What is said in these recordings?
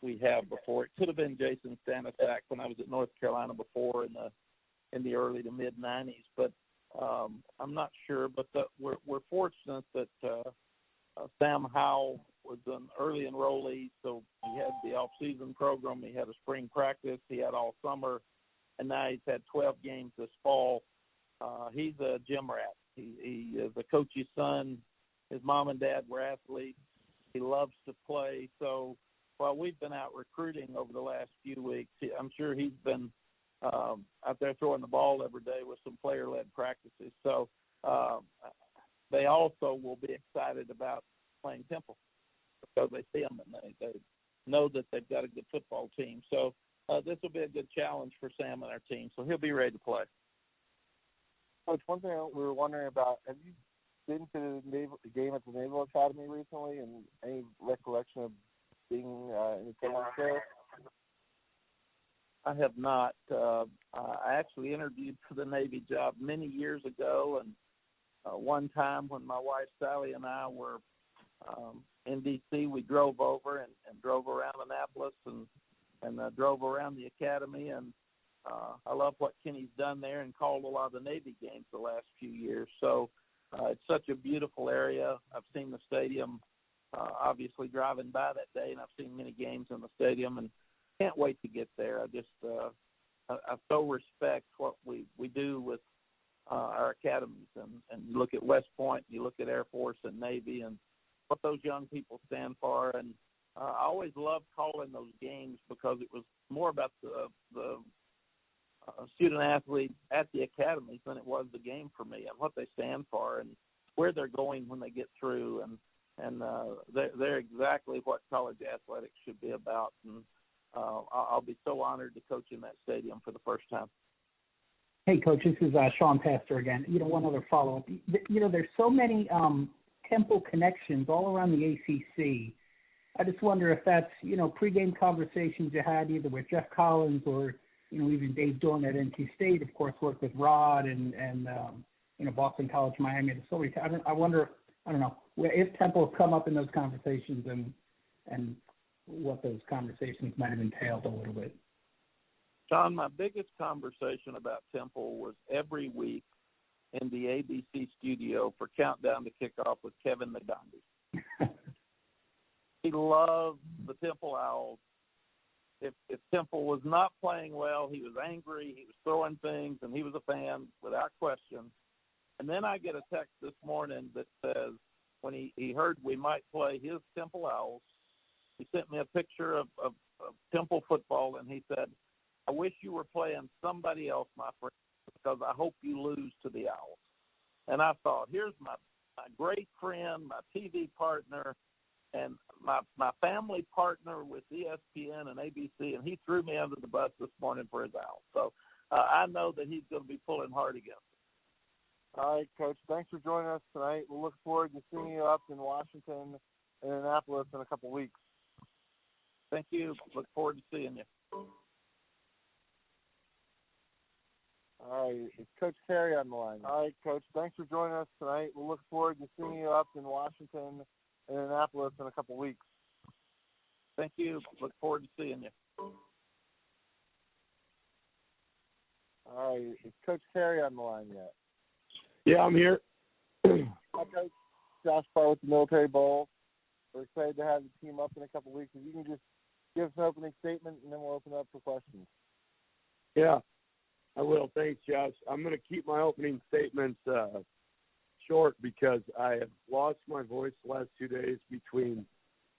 we have before. It could have been Jason Stanisak when I was at North Carolina before in the early to mid '90s, but I'm not sure. But we're fortunate that Sam Howell was an early enrollee, so he had the off-season program, he had a spring practice, he had all summer, and now he's had 12 games this fall. He's a gym rat. He is a coach's son. His mom and dad were athletes. He loves to play. So while we've been out recruiting over the last few weeks, I'm sure he's been out there throwing the ball every day with some player-led practices. So they also will be excited about playing Temple because they see them and they know that they've got a good football team. So this will be a good challenge for Sam and our team. So he'll be ready to play. Coach, one thing we were wondering about, have you been to the game at the Naval Academy recently, and any recollection of being in attendance there? I have not. I actually interviewed for the Navy job many years ago, and one time when my wife Sally and I were in D.C., we drove over and drove around Annapolis and drove around the academy, and I love what Kenny's done there and called a lot of the Navy games the last few years. So it's such a beautiful area. I've seen the stadium, obviously driving by that day, and I've seen many games in the stadium, and can't wait to get there. I just I so respect what we do with our academies, and you look at West Point, you look at Air Force and Navy, and what those young people stand for. And I always loved calling those games because it was more about the student athlete at the academies than it was the game for me, and what they stand for and where they're going when they get through. And they're exactly what college athletics should be about. And I'll be so honored to coach in that stadium for the first time. Hey, Coach, this is Sean Pastor again. One other follow-up. There's so many Temple connections all around the ACC. I just wonder if that's, pregame conversations you had either with Jeff Collins or, even Dave Dorn at NC State, of course, worked with Rod and Boston College, Miami. I wonder, if Temple has come up in those conversations and what those conversations might have entailed a little bit. John, my biggest conversation about Temple was every week in the ABC studio for Countdown to Kickoff with Kevin Nagandi. He loved the Temple Owls. If Temple was not playing well, he was angry, he was throwing things, and he was a fan without question. And then I get a text this morning that says when he heard we might play his Temple Owls, he sent me a picture of Temple football, and he said, "I wish you were playing somebody else, my friend, because I hope you lose to the Owls." And I thought, here's my great friend, my TV partner, and my family partner with ESPN and ABC, and he threw me under the bus this morning for his Owls. So I know that he's going to be pulling hard against it. All right, Coach, thanks for joining us tonight. We'll look forward to seeing you up in Washington and Annapolis in a couple weeks. Thank you. Look forward to seeing you. All right, it's Coach Carey on the line. All right, Coach, thanks for joining us tonight. We'll look forward to seeing you up in Washington and Annapolis in a couple weeks. Thank you. Look forward to seeing you. All right, is Coach Carey on the line yet? Yeah, I'm here. Hi, Coach. Josh Parr with the Military Bowl. We're excited to have the team up in a couple weeks. If you can just give us an opening statement, and then we'll open up for questions. Yeah, I will. Thanks, Josh. I'm going to keep my opening statements short because I have lost my voice the last 2 days between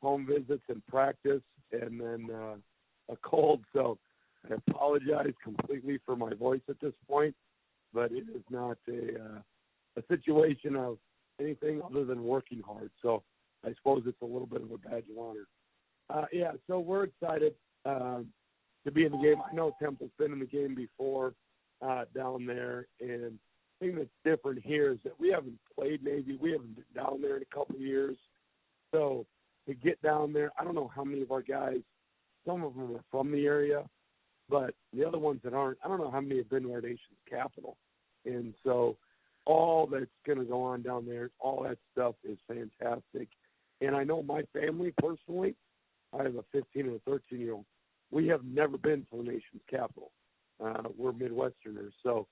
home visits and practice and then a cold. So I apologize completely for my voice at this point, but it is not a situation of anything other than working hard. So I suppose it's a little bit of a badge of honor. Yeah, so we're excited to be in the game. I know Temple's been in the game before down there, and the thing that's different here is that we haven't played Navy. We haven't been down there in a couple of years. So to get down there, I don't know how many of our guys, some of them are from the area, but the other ones that aren't, I don't know how many have been to our nation's capital. And so all that's going to go on down there, all that stuff is fantastic. And I know my family personally I have a 15 and a 13-year-old. We have never been to the nation's capital. We're Midwesterners, so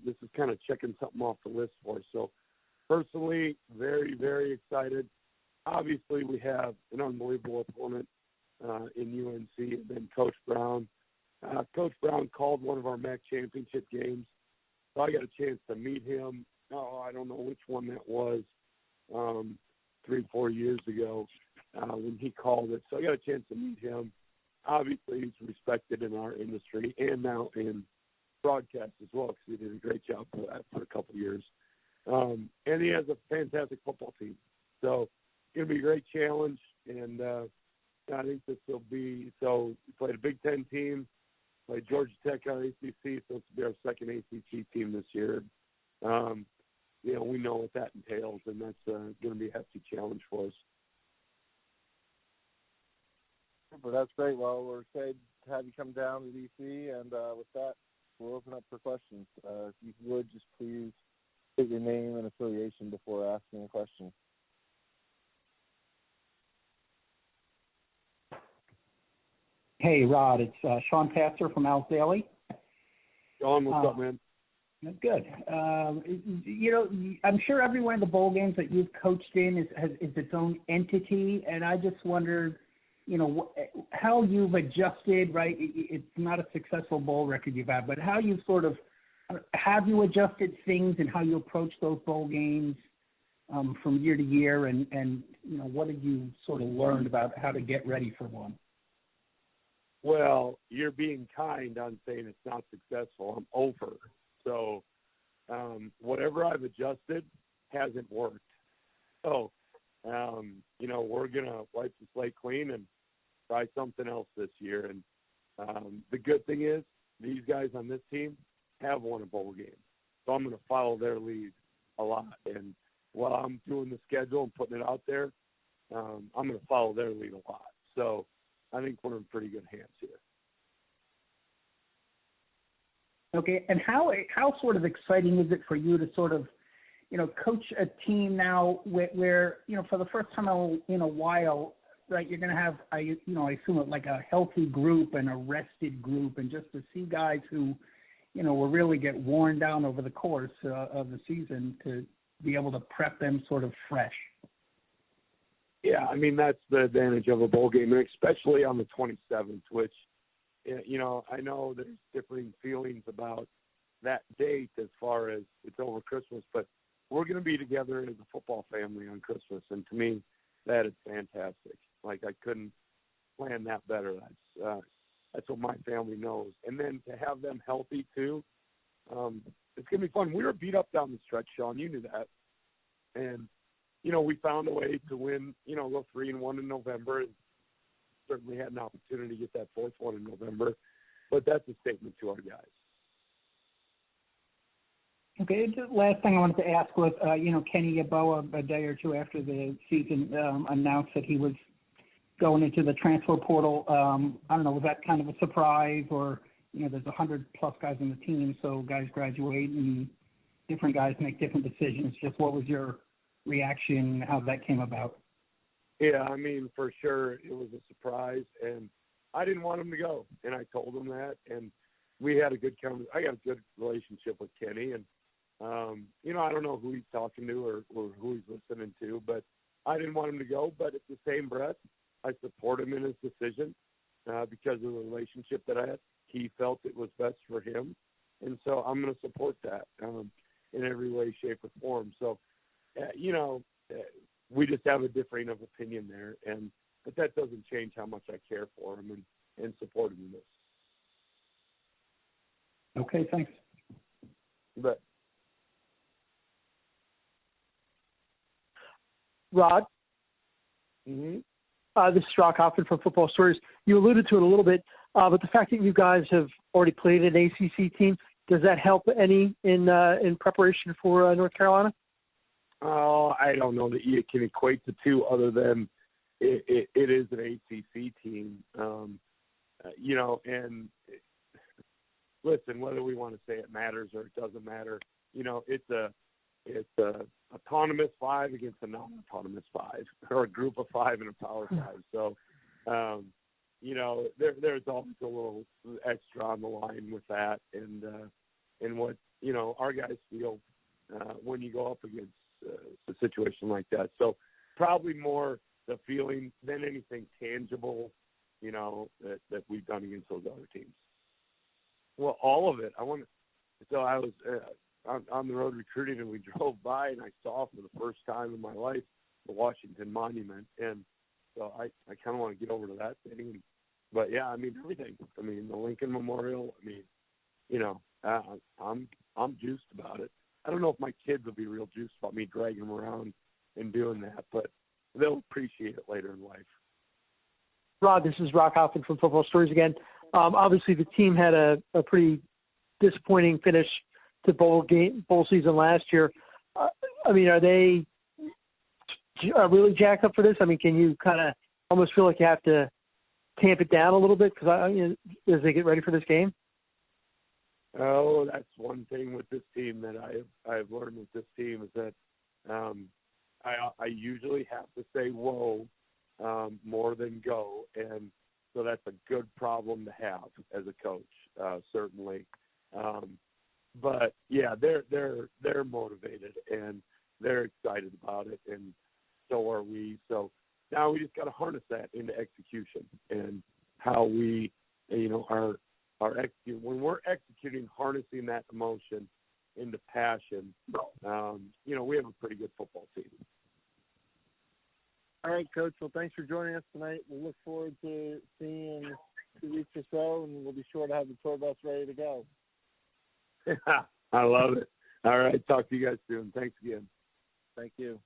this is kind of checking something off the list for us. So personally, very, very excited. Obviously, we have an unbelievable opponent in UNC, and then Coach Brown. Coach Brown called one of our Mack championship games, so I got a chance to meet him. I don't know which one that was, 3-4 years ago when he called it. So I got a chance to meet him. Obviously, he's respected in our industry and now in broadcast as well, because he did a great job for that for a couple of years. And he has a fantastic football team. So it's going to be a great challenge, and I think this will be – so we played a Big Ten team, played Georgia Tech on ACC, so this will be our second ACC team this year. We know what that entails, and that's going to be a hefty challenge for us. But that's great. Well, we're excited to have you come down to D.C., and with that, we'll open up for questions. If you would, just please state your name and affiliation before asking a question. Hey, Rod, it's Sean Pastor from Al's Daily. Sean, what's up, man? Good. I'm sure every one of the bowl games that you've coached in is its own entity, and I just wondered, how you've adjusted, right? It's not a successful bowl record you've had, but how you have you adjusted things and how you approach those bowl games from year to year, and what have you sort of learned about how to get ready for one? Well, you're being kind on saying it's not successful. I'm over. So whatever I've adjusted hasn't worked. So, we're going to wipe the slate clean and try something else this year. And the good thing is these guys on this team have won a bowl game. So I'm going to follow their lead a lot. And while I'm doing the schedule and putting it out there, I'm going to follow their lead a lot. So I think we're in pretty good hands here. Okay, and how sort of exciting is it for you to sort of, coach a team now where for the first time in a while, right, you're going to have, I assume like a healthy group and a rested group, and just to see guys who, will really get worn down over the course of the season to be able to prep them sort of fresh. Yeah, I mean, that's the advantage of a bowl game, and especially on the 27th, which, I know there's differing feelings about that date as far as it's over Christmas, but we're going to be together as a football family on Christmas, and to me, that is fantastic. Like, I couldn't plan that better. That's what my family knows. And then to have them healthy, too, it's going to be fun. We were beat up down the stretch, Sean. You knew that. And, we found a way to win, go 3-1 in November, and certainly had an opportunity to get that fourth one in November. But that's a statement to our guys. Okay, the last thing I wanted to ask was, Kenny Yeboah, a day or two after the season, announced that he was going into the transfer portal. I don't know, was that kind of a surprise, or, there's 100+ guys on the team, so guys graduate and different guys make different decisions. Just what was your reaction, how that came about? Yeah, I mean, for sure it was a surprise, and I didn't want him to go, and I told him that, and we had a good I got a good relationship with Kenny, and I don't know who he's talking to or who he's listening to, but I didn't want him to go. But at the same breath, I support him in his decision because of the relationship that I had. He felt it was best for him, and so I'm going to support that in every way, shape, or form. So, we just have a differing of opinion there, but that doesn't change how much I care for him and support him in this. Okay, thanks. You bet. Rod? Mm-hmm. This is Rock Hoffman from Football Stories. You alluded to it a little bit, but the fact that you guys have already played an ACC team, does that help any in preparation for North Carolina? Oh, I don't know that you can equate the two, other than it is an ACC team. And listen, whether we want to say it matters or it doesn't matter, it's a autonomous 5 against a non-autonomous 5, or a group of 5 and a power 5. So, there's always a little extra on the line with that, and what our guys feel when you go up against a situation like that. So probably more the feeling than anything tangible, that we've done against those other teams. Well, all of it. I was on the road recruiting, and we drove by, and I saw for the first time in my life the Washington Monument, and so I kind of want to get over to that thing. But yeah, I mean everything. I mean the Lincoln Memorial. I mean, I'm juiced about it. I don't know if my kids will be real juiced about me dragging them around and doing that, but they'll appreciate it later in life. Rod, this is Rock Hoffman from Football Stories again. Obviously, the team had a pretty disappointing finish to bowl season last year. I mean, are they really jacked up for this? I mean, can you kind of almost feel like you have to tamp it down a little bit as they get ready for this game? Oh, that's one thing with this team that I've learned with this team is that I usually have to say whoa more than go, and so that's a good problem to have as a coach, certainly. But yeah, they're motivated and they're excited about it, and so are we. So now we just got to harness that into execution and how we, are executing. When we're executing, harnessing that emotion into passion, we have a pretty good football team. All right, Coach. Well, thanks for joining us tonight. We'll look forward to seeing you in 2 weeks or so, and we'll be sure to have the tour bus ready to go. I love it. All right. Talk to you guys soon. Thanks again. Thank you.